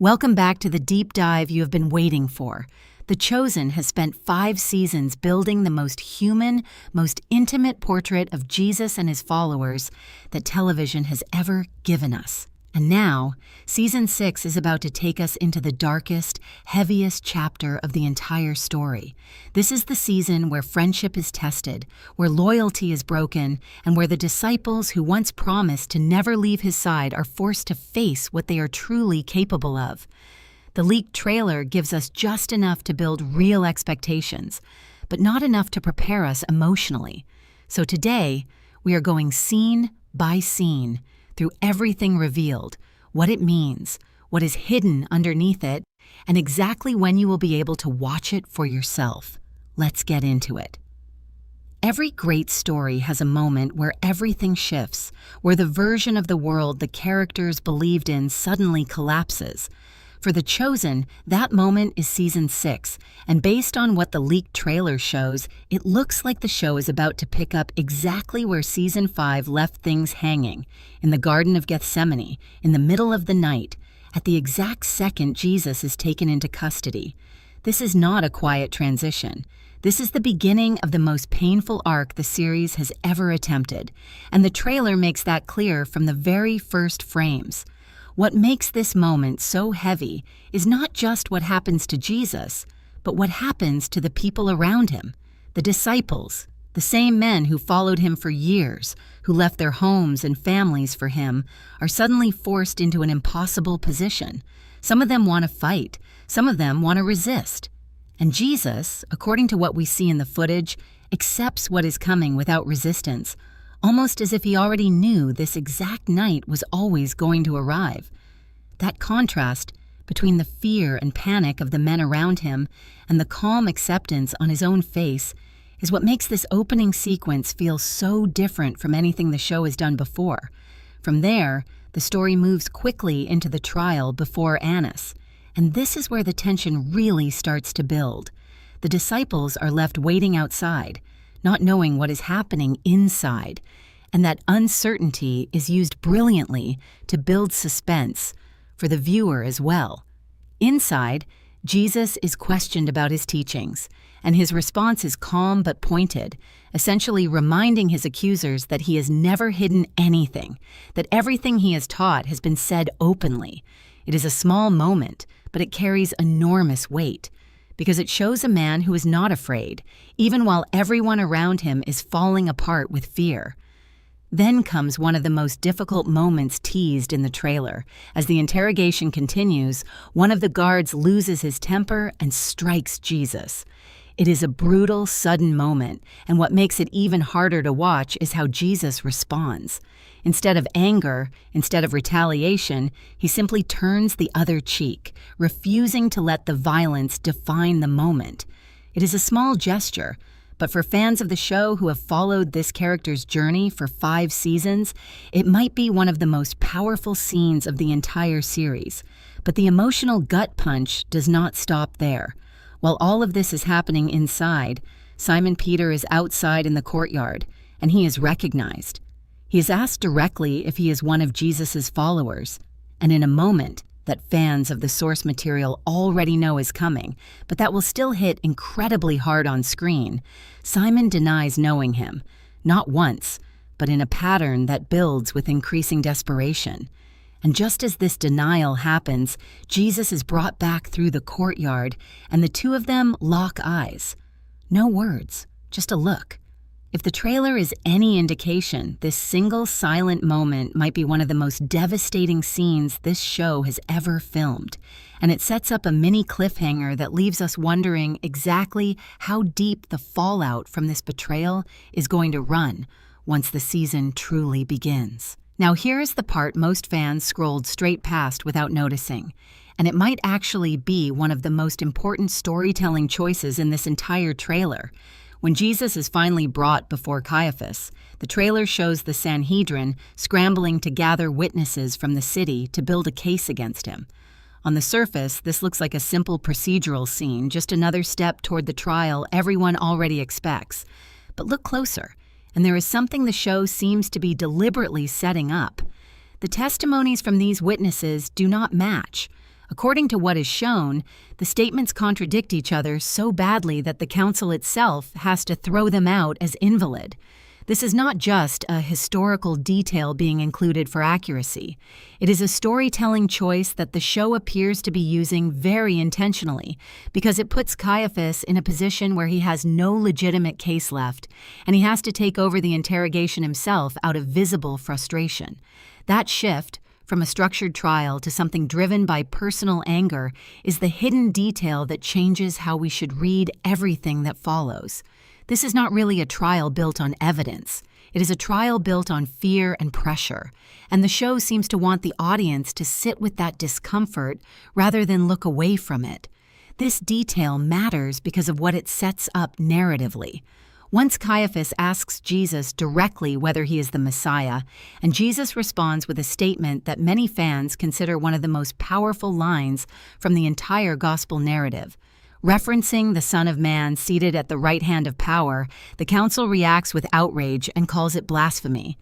Welcome back to the deep dive you have been waiting for. The Chosen has spent 5 seasons building the most human, most intimate portrait of Jesus and his followers that television has ever given us. And now, Season 6 is about to take us into the darkest, heaviest chapter of the entire story. This is the season where friendship is tested, where loyalty is broken, and where the disciples who once promised to never leave his side are forced to face what they are truly capable of. The leaked trailer gives us just enough to build real expectations, but not enough to prepare us emotionally. So today, we are going scene by scene through everything revealed, what it means, what is hidden underneath it, and exactly when you will be able to watch it for yourself. Let's get into it. Every great story has a moment where everything shifts, where the version of the world the characters believed in suddenly collapses. For The Chosen, that moment is Season 6, and based on what the leaked trailer shows, it looks like the show is about to pick up exactly where Season 5 left things hanging, in the Garden of Gethsemane, in the middle of the night, at the exact second Jesus is taken into custody. This is not a quiet transition. This is the beginning of the most painful arc the series has ever attempted, and the trailer makes that clear from the very first frames. What makes this moment so heavy is not just what happens to Jesus, but what happens to the people around him, the disciples, the same men who followed him for years, who left their homes and families for him, are suddenly forced into an impossible position. Some of them want to fight, some of them want to resist. And Jesus, according to what we see in the footage, accepts what is coming without resistance, almost as if he already knew this exact night was always going to arrive. That contrast between the fear and panic of the men around him and the calm acceptance on his own face is what makes this opening sequence feel so different from anything the show has done before. From there, the story moves quickly into the trial before Annas, and this is where the tension really starts to build. The disciples are left waiting outside, not knowing what is happening inside, and that uncertainty is used brilliantly to build suspense for the viewer as well. Inside, Jesus is questioned about his teachings, and his response is calm but pointed, essentially reminding his accusers that he has never hidden anything, that everything he has taught has been said openly. It is a small moment, but it carries enormous weight, because it shows a man who is not afraid, even while everyone around him is falling apart with fear. Then comes one of the most difficult moments teased in the trailer. As the interrogation continues, one of the guards loses his temper and strikes Jesus. It is a brutal, sudden moment, and what makes it even harder to watch is how Jesus responds. Instead of anger, instead of retaliation, he simply turns the other cheek, refusing to let the violence define the moment. It is a small gesture, but for fans of the show who have followed this character's journey for 5 seasons, it might be one of the most powerful scenes of the entire series. But the emotional gut punch does not stop there. While all of this is happening inside, Simon Peter is outside in the courtyard, and he is recognized. He is asked directly if he is one of Jesus' followers, and in a moment that fans of the source material already know is coming, but that will still hit incredibly hard on screen, Simon denies knowing him, not once, but in a pattern that builds with increasing desperation. And just as this denial happens, Jesus is brought back through the courtyard, and the two of them lock eyes. No words, just a look. If the trailer is any indication, this single silent moment might be one of the most devastating scenes this show has ever filmed, and it sets up a mini cliffhanger that leaves us wondering exactly how deep the fallout from this betrayal is going to run once the season truly begins. Now here is the part most fans scrolled straight past without noticing, and it might actually be one of the most important storytelling choices in this entire trailer. When Jesus is finally brought before Caiaphas, the trailer shows the Sanhedrin scrambling to gather witnesses from the city to build a case against him. On the surface, this looks like a simple procedural scene, just another step toward the trial everyone already expects. But look closer, and there is something the show seems to be deliberately setting up. The testimonies from these witnesses do not match. According to what is shown, the statements contradict each other so badly that the council itself has to throw them out as invalid. This is not just a historical detail being included for accuracy. It is a storytelling choice that the show appears to be using very intentionally, because it puts Caiaphas in a position where he has no legitimate case left, and he has to take over the interrogation himself out of visible frustration. That shift, from a structured trial to something driven by personal anger, is the hidden detail that changes how we should read everything that follows. This is not really a trial built on evidence. It is a trial built on fear and pressure, and the show seems to want the audience to sit with that discomfort rather than look away from it. This detail matters because of what it sets up narratively. Once Caiaphas asks Jesus directly whether he is the Messiah, and Jesus responds with a statement that many fans consider one of the most powerful lines from the entire gospel narrative. Referencing the Son of Man seated at the right hand of power, the council reacts with outrage and calls it blasphemy.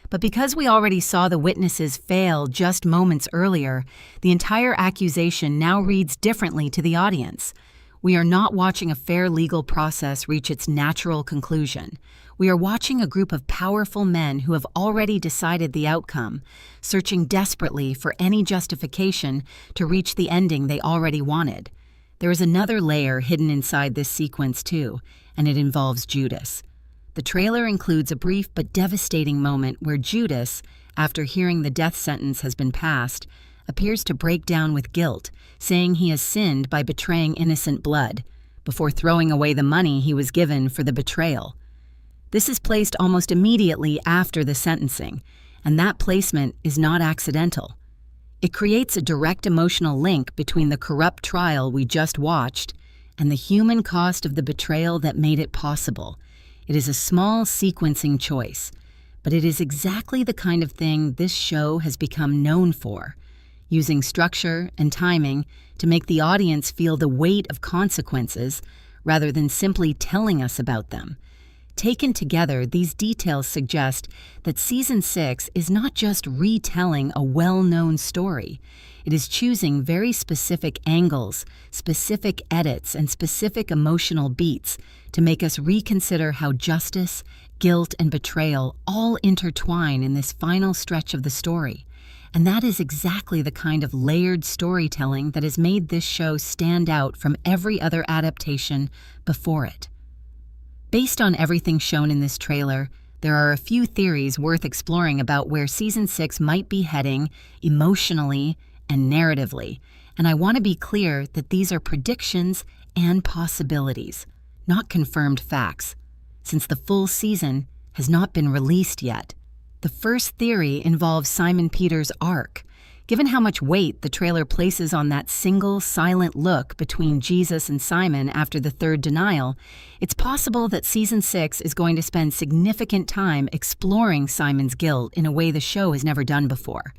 But because we already saw the witnesses fail just moments earlier, the entire accusation now reads differently to the audience. We are not watching a fair legal process reach its natural conclusion. We are watching a group of powerful men who have already decided the outcome, searching desperately for any justification to reach the ending they already wanted. There is another layer hidden inside this sequence too, and it involves Judas. The trailer includes a brief but devastating moment where Judas, after hearing the death sentence has been passed, appears to break down with guilt, saying he has sinned by betraying innocent blood, before throwing away the money he was given for the betrayal. This is placed almost immediately after the sentencing, and that placement is not accidental. It creates a direct emotional link between the corrupt trial we just watched and the human cost of the betrayal that made it possible. It is a small sequencing choice, but it is exactly the kind of thing this show has become known for, using structure and timing to make the audience feel the weight of consequences rather than simply telling us about them. Taken together, these details suggest that Season 6 is not just retelling a well-known story. It is choosing very specific angles, specific edits, and specific emotional beats to make us reconsider how justice, guilt, and betrayal all intertwine in this final stretch of the story. And that is exactly the kind of layered storytelling that has made this show stand out from every other adaptation before it. Based on everything shown in this trailer, there are a few theories worth exploring about where Season 6 might be heading emotionally and narratively, and I want to be clear that these are predictions and possibilities, not confirmed facts, since the full season has not been released yet. The first theory involves Simon Peter's arc. Given how much weight the trailer places on that single, silent look between Jesus and Simon after the third denial, it's possible that Season 6 is going to spend significant time exploring Simon's guilt in a way the show has never done before.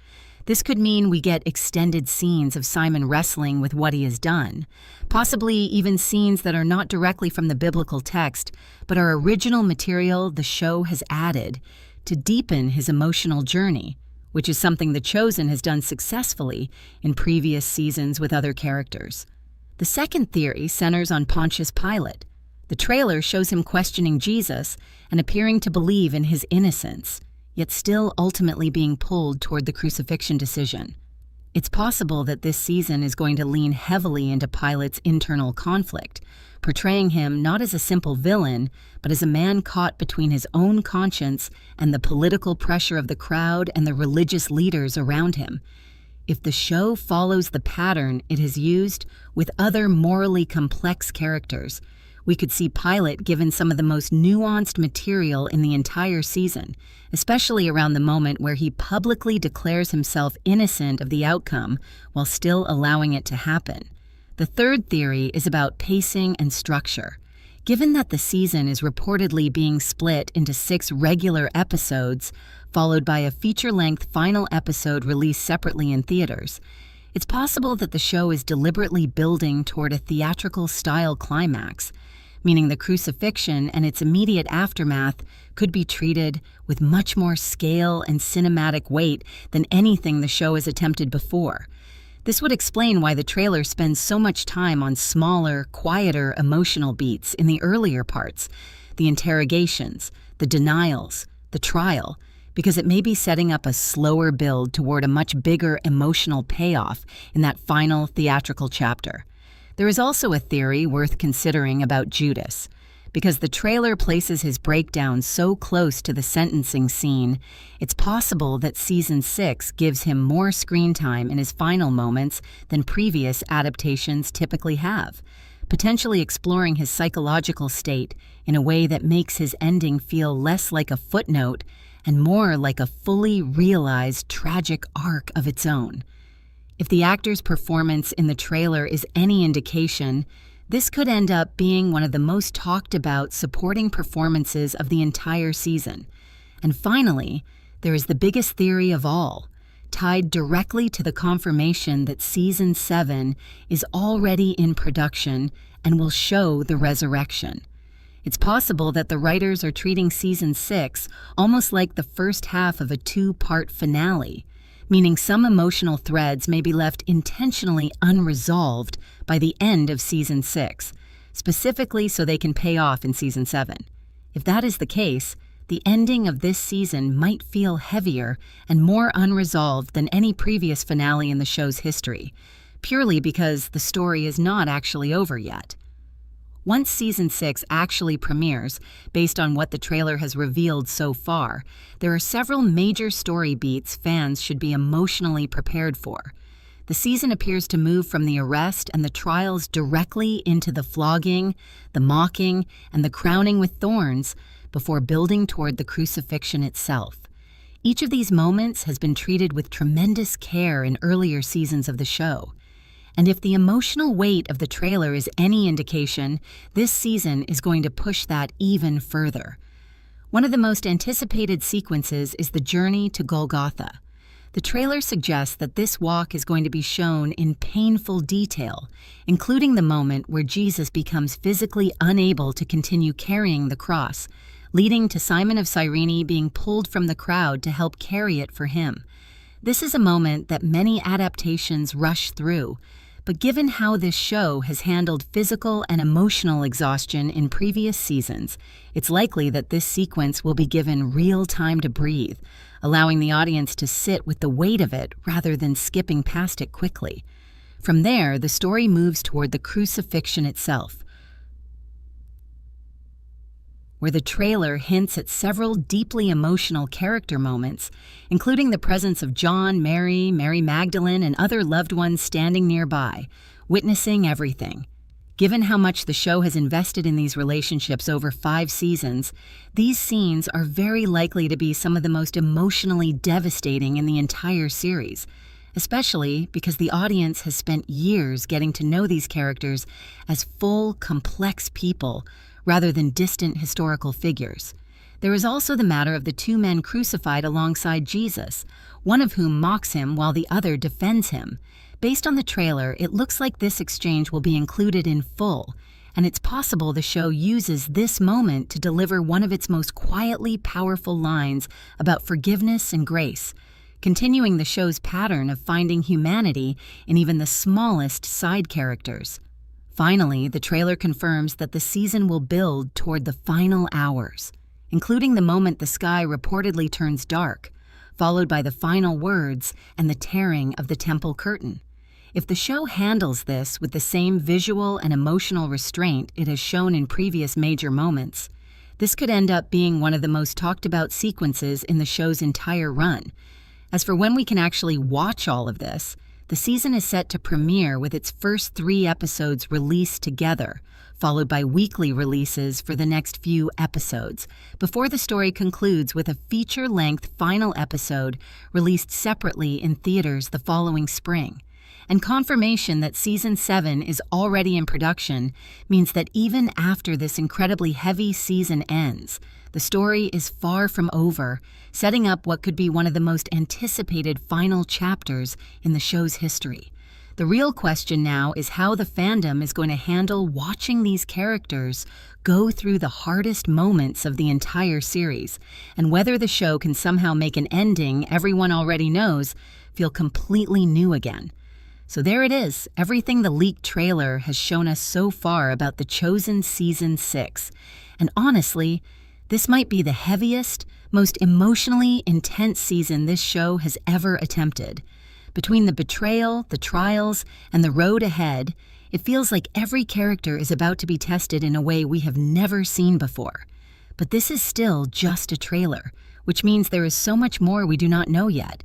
This could mean we get extended scenes of Simon wrestling with what he has done, possibly even scenes that are not directly from the biblical text, but are original material the show has added to deepen his emotional journey, which is something The Chosen has done successfully in previous seasons with other characters. The second theory centers on Pontius Pilate. The trailer shows him questioning Jesus and appearing to believe in his innocence, yet still ultimately being pulled toward the crucifixion decision. It's possible that this season is going to lean heavily into Pilate's internal conflict, portraying him not as a simple villain, but as a man caught between his own conscience and the political pressure of the crowd and the religious leaders around him. If the show follows the pattern it has used with other morally complex characters, we could see Pilate given some of the most nuanced material in the entire season, especially around the moment where he publicly declares himself innocent of the outcome while still allowing it to happen. The third theory is about pacing and structure. Given that the season is reportedly being split into 6 regular episodes, followed by a feature-length final episode released separately in theaters, it's possible that the show is deliberately building toward a theatrical-style climax, meaning the crucifixion and its immediate aftermath could be treated with much more scale and cinematic weight than anything the show has attempted before. This would explain why the trailer spends so much time on smaller, quieter emotional beats in the earlier parts, the interrogations, the denials, the trial, because it may be setting up a slower build toward a much bigger emotional payoff in that final theatrical chapter. There is also a theory worth considering about Judas. Because the trailer places his breakdown so close to the sentencing scene, it's possible that Season 6 gives him more screen time in his final moments than previous adaptations typically have, potentially exploring his psychological state in a way that makes his ending feel less like a footnote and more like a fully realized tragic arc of its own. If the actor's performance in the trailer is any indication, this could end up being one of the most talked about supporting performances of the entire season. And finally, there is the biggest theory of all, tied directly to the confirmation that Season 7 is already in production and will show the resurrection. It's possible that the writers are treating Season 6 almost like the first half of a two-part finale, meaning some emotional threads may be left intentionally unresolved by the end of Season 6, specifically so they can pay off in Season 7. If that is the case, the ending of this season might feel heavier and more unresolved than any previous finale in the show's history, purely because the story is not actually over yet. Once Season 6 actually premieres, based on what the trailer has revealed so far, there are several major story beats fans should be emotionally prepared for. The season appears to move from the arrest and the trials directly into the flogging, the mocking, and the crowning with thorns before building toward the crucifixion itself. Each of these moments has been treated with tremendous care in earlier seasons of the show. And if the emotional weight of the trailer is any indication, this season is going to push that even further. One of the most anticipated sequences is the journey to Golgotha. The trailer suggests that this walk is going to be shown in painful detail, including the moment where Jesus becomes physically unable to continue carrying the cross, leading to Simon of Cyrene being pulled from the crowd to help carry it for him. This is a moment that many adaptations rush through, but given how this show has handled physical and emotional exhaustion in previous seasons, it's likely that this sequence will be given real time to breathe, allowing the audience to sit with the weight of it rather than skipping past it quickly. From there, the story moves toward the crucifixion itself, where the trailer hints at several deeply emotional character moments, including the presence of John, Mary, Mary Magdalene, and other loved ones standing nearby, witnessing everything. Given how much the show has invested in these relationships over 5 seasons, these scenes are very likely to be some of the most emotionally devastating in the entire series, especially because the audience has spent years getting to know these characters as full, complex people, rather than distant historical figures. There is also the matter of the 2 men crucified alongside Jesus, one of whom mocks him while the other defends him. Based on the trailer, it looks like this exchange will be included in full, and it's possible the show uses this moment to deliver one of its most quietly powerful lines about forgiveness and grace, continuing the show's pattern of finding humanity in even the smallest side characters. Finally, the trailer confirms that the season will build toward the final hours, including the moment the sky reportedly turns dark, followed by the final words and the tearing of the temple curtain. If the show handles this with the same visual and emotional restraint it has shown in previous major moments, this could end up being one of the most talked about sequences in the show's entire run. As for when we can actually watch all of this, the season is set to premiere with its first 3 episodes released together, followed by weekly releases for the next few episodes, before the story concludes with a feature-length final episode released separately in theaters the following spring. And confirmation that Season 7 is already in production means that even after this incredibly heavy season ends, the story is far from over, setting up what could be one of the most anticipated final chapters in the show's history. The real question now is how the fandom is going to handle watching these characters go through the hardest moments of the entire series, and whether the show can somehow make an ending everyone already knows feel completely new again. So there it is, everything the leaked trailer has shown us so far about The Chosen Season 6. And honestly, this might be the heaviest, most emotionally intense season this show has ever attempted. Between the betrayal, the trials, and the road ahead, it feels like every character is about to be tested in a way we have never seen before. But this is still just a trailer, which means there is so much more we do not know yet.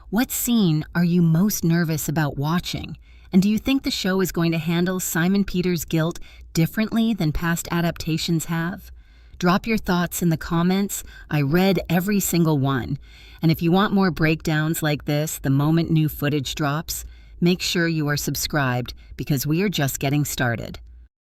What scene are you most nervous about watching? And do you think the show is going to handle Simon Peter's guilt differently than past adaptations have? Drop your thoughts in the comments. I read every single one. And if you want more breakdowns like this the moment new footage drops, make sure you are subscribed because we are just getting started.